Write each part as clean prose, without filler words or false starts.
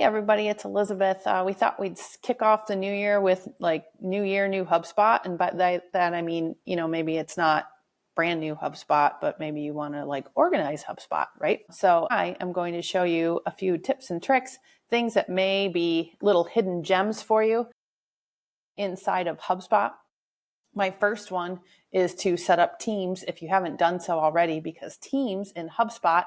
everybody, it's Elizabeth. We thought we'd kick off the new year with like new year, new HubSpot. And by that I mean, maybe it's not brand new HubSpot, but maybe you want to like organize HubSpot, right? So I am going to show you a few tips and tricks, things that may be little hidden gems for you inside of HubSpot. My first one is to set up teams if you haven't done so already, because teams in HubSpot,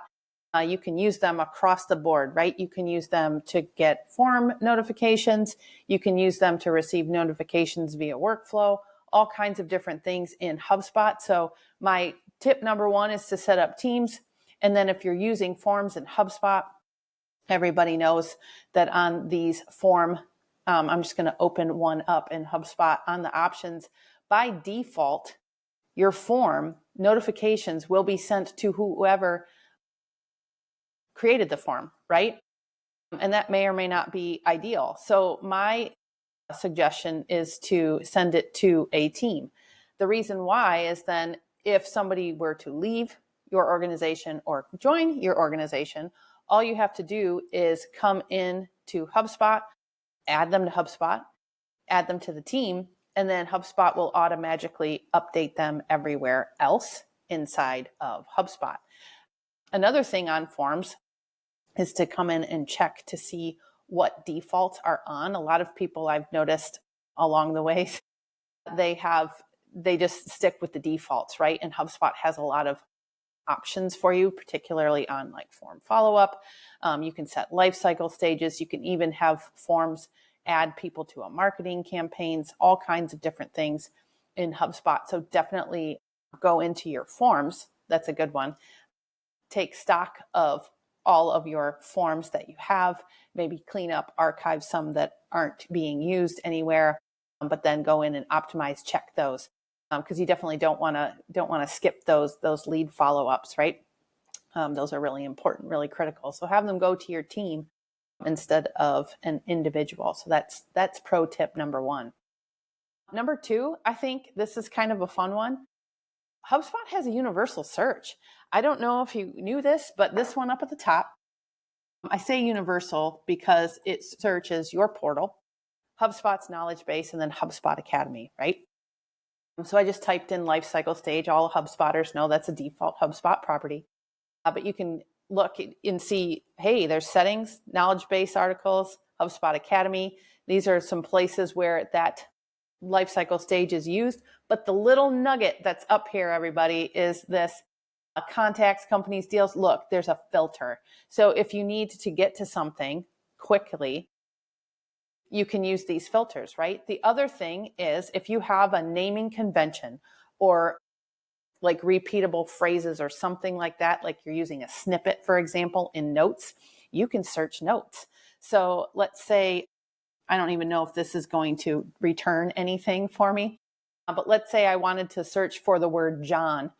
you can use them across the board, right? You can use them to get form notifications. You can use them to receive notifications via workflow, all kinds of different things in HubSpot. So my tip number one is to set up teams. And then if you're using forms in HubSpot, everybody knows that on these form, I'm just going to open one up in HubSpot on the options. By default, your form notifications will be sent to whoever created the form, right? And that may or may not be ideal. So my suggestion is to send it to a team. The reason why is then if somebody were to leave your organization or join your organization, all you have to do is come in to HubSpot, add them to HubSpot, add them to the team, and then HubSpot will automatically update them everywhere else inside of HubSpot. Another thing on forms is to come in and check to see what defaults are on. A lot of people I've noticed along the way, they just stick with the defaults, right? And HubSpot has a lot of options for you, particularly on like form follow-up. You can set life cycle stages. You can even have forms add people to a marketing campaigns, all kinds of different things in HubSpot. So definitely go into your forms. That's a good one. Take stock of all of your forms that you have, maybe clean up, archive some that aren't being used anywhere, but then go in and optimize, check those, because you definitely don't want to skip those lead follow-ups, right? Those are really important, really critical. So have them go to your team instead of an individual. So that's pro tip number one. Number two, I think this is kind of a fun one. HubSpot has a universal search. I don't know if you knew this, but this one up at the top, I say universal because it searches your portal, HubSpot's knowledge base, and then HubSpot Academy, right? So I just typed in lifecycle stage. All HubSpotters know that's a default HubSpot property. But you can look and see, hey, there's settings, knowledge base articles, HubSpot Academy. These are some places where that lifecycle stage is used. But the little nugget that's up here, everybody, is this contacts, companies, deals. Look, there's a filter. So if you need to get to something quickly, you can use these filters, right? The other thing is if you have a naming convention or like repeatable phrases or something like that, like you're using a snippet, for example, in notes, you can search notes. So let's say, I don't even know if this is going to return anything for me, but let's say I wanted to search for the word John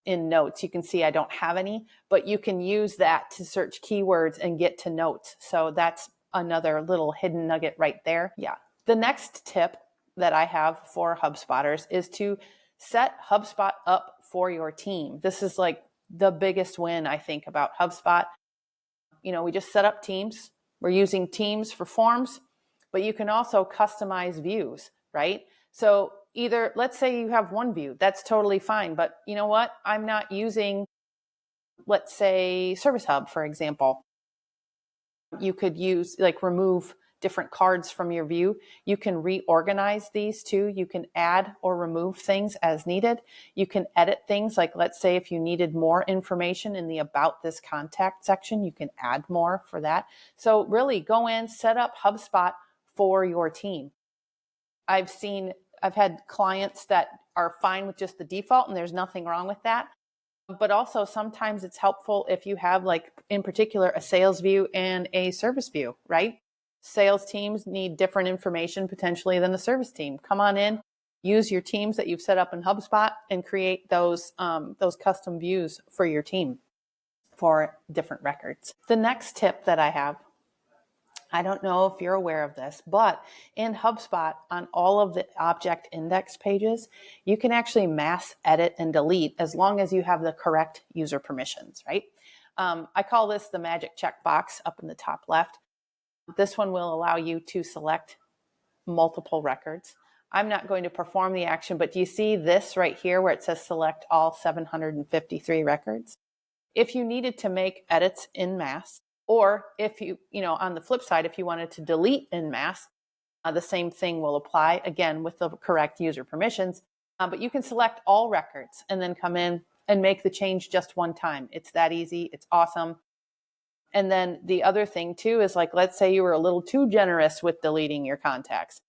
in notes. You can see I don't have any, but you can use that to search keywords and get to notes. So that's another little hidden nugget right there. Yeah. The next tip that I have for HubSpotters is to set HubSpot up for your team. This is like the biggest win, I think, about HubSpot. We just set up teams. We're using teams for forms, but you can also customize views, right? So either, let's say you have one view, that's totally fine. But you know what? I'm not using, let's say, Service Hub, for example. You could use, remove different cards from your view. You can reorganize these too. You can add or remove things as needed. You can edit things, like let's say if you needed more information in the About This Contact section, you can add more for that. So really go in, set up HubSpot for your team. I've had clients that are fine with just the default and there's nothing wrong with that. But also sometimes it's helpful if you have, like, in particular, a sales view and a service view, right? Sales teams need different information potentially than the service team. Come on in, use your teams that you've set up in HubSpot and create those custom views for your team for different records. The next tip that I have, I don't know if you're aware of this, but in HubSpot, on all of the object index pages, you can actually mass edit and delete as long as you have the correct user permissions, right? I call this the magic checkbox up in the top left. This one will allow you to select multiple records. I'm not going to perform the action, but do you see this right here where it says select all 753 records? If you needed to make edits in mass, or if you on the flip side, if you wanted to delete in mass, the same thing will apply, again, with the correct user permissions. But you can select all records and then come in and make the change just one time. It's that easy. It's awesome. And then the other thing too is, like, let's say you were a little too generous with deleting your contacts.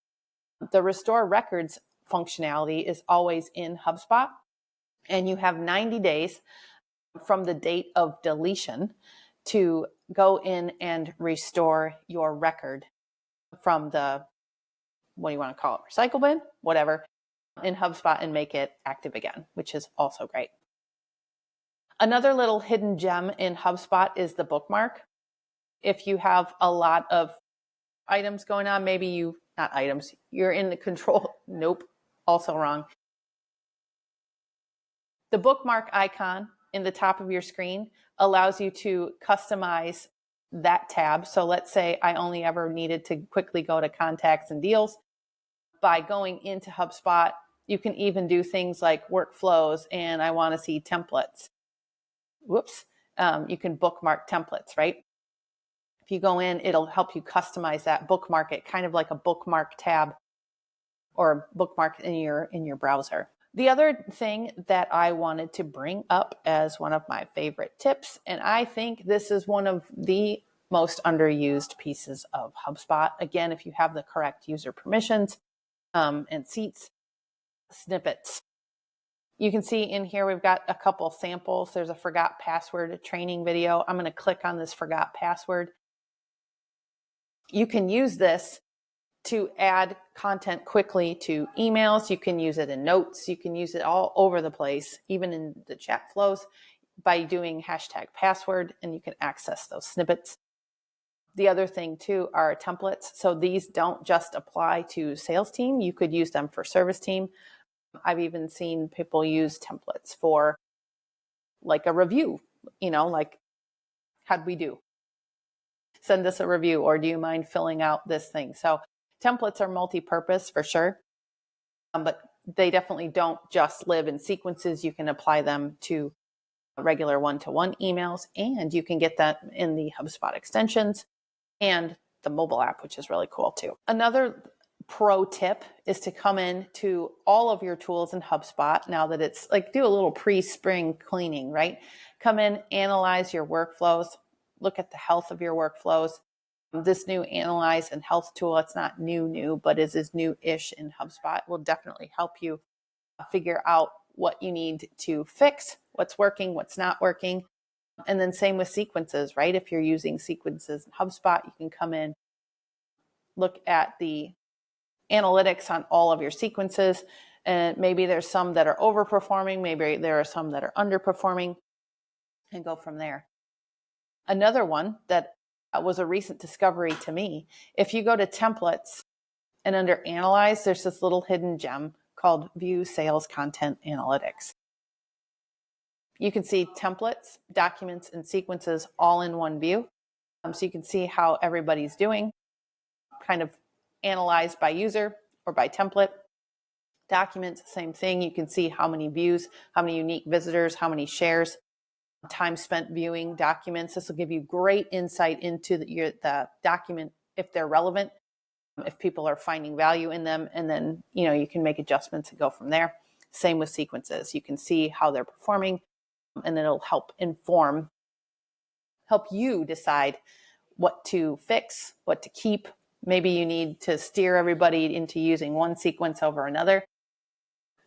The restore records functionality is always in HubSpot, and you have 90 days from the date of deletion to go in and restore your record from the, what do you want to call it, recycle bin, whatever, in HubSpot, and make it active again, which is also great. Another little hidden gem in HubSpot is the bookmark. If you have a lot of items going on, maybe not items, you're in the control. Nope, also wrong. The bookmark icon in the top of your screen allows you to customize that tab. So let's say I only ever needed to quickly go to contacts and deals. By going into HubSpot, you can even do things like workflows, and I want to see templates. You can bookmark templates, right? If you go in, it'll help you customize that, bookmark it, kind of like a bookmark tab or a bookmark in your browser. The other thing that I wanted to bring up as one of my favorite tips, and I think this is one of the most underused pieces of HubSpot, again, if you have the correct user permissions and seats, snippets. You can see in here we've got a couple samples. There's a forgot password training video. I'm going to click on this forgot password. You can use this to add content quickly to emails. You can use it in notes. You can use it all over the place, even in the chat flows, by doing #password, and you can access those snippets. The other thing too are templates. So these don't just apply to sales team. You could use them for service team. I've even seen people use templates for like a review, like, how'd we do? Send us a review, or do you mind filling out this thing? So templates are multi-purpose for sure, but they definitely don't just live in sequences. You can apply them to regular one-to-one emails, and you can get that in the HubSpot extensions and the mobile app, which is really cool too. Another pro tip is to come in to all of your tools in HubSpot now that it's like, do a little pre-spring cleaning, right? Come in, analyze your workflows, look at the health of your workflows. This new analyze and health tool, it's not new, but it is new-ish in HubSpot. It will definitely help you figure out what you need to fix, what's working, what's not working. And then same with sequences, right? If you're using sequences in HubSpot, you can come in, look at the analytics on all of your sequences, and maybe there's some that are overperforming, maybe there are some that are underperforming, and go from there. Another one that was a recent discovery to me, if you go to templates and under analyze, there's this little hidden gem called view sales content analytics. You can see templates, documents, and sequences all in one view. So you can see how everybody's doing, kind of analyzed by user or by template. Documents, same thing. You can see how many views, how many unique visitors, how many shares, time spent viewing documents. This will give you great insight into the document, if they're relevant, if people are finding value in them, and then you can make adjustments and go from there. Same with sequences. You can see how they're performing, and then it'll help you decide what to fix, what to keep. Maybe you need to steer everybody into using one sequence over another,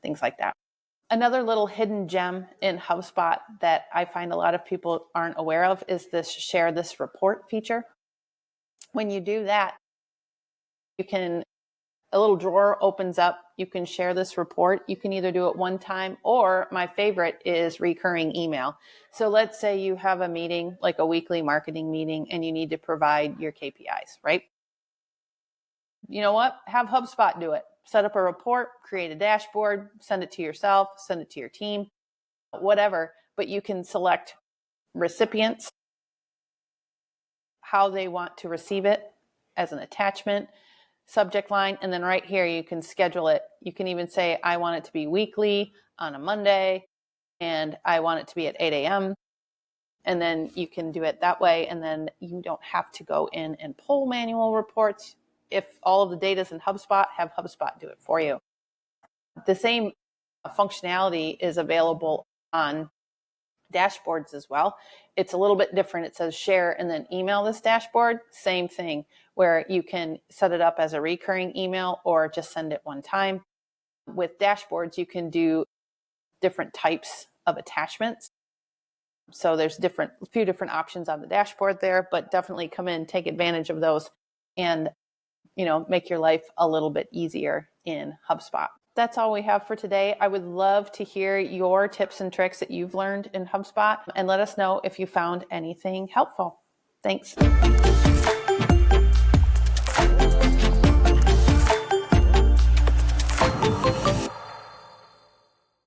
things like that. Another little hidden gem in HubSpot that I find a lot of people aren't aware of is this share this report feature. When you do that, a little drawer opens up. You can share this report. You can either do it one time, or my favorite is recurring email. So let's say you have a meeting, like a weekly marketing meeting, and you need to provide your KPIs, right? You know what? Have HubSpot do it. Set up a report, create a dashboard, send it to yourself, send it to your team, whatever. But you can select recipients, how they want to receive it, as an attachment, subject line, and then right here you can schedule it. You can even say, I want it to be weekly on a Monday, and I want it to be at 8 a.m. And then you can do it that way, and then you don't have to go in and pull manual reports. If all of the data is in HubSpot, have HubSpot do it for you. The same functionality is available on dashboards as well. It's a little bit different. It says share and then email this dashboard. Same thing, where you can set it up as a recurring email or just send it one time. With dashboards, you can do different types of attachments. So there's a few different options on the dashboard there, but definitely come in, take advantage of those, and make your life a little bit easier in HubSpot. That's all we have for today. I would love to hear your tips and tricks that you've learned in HubSpot, and let us know if you found anything helpful. Thanks.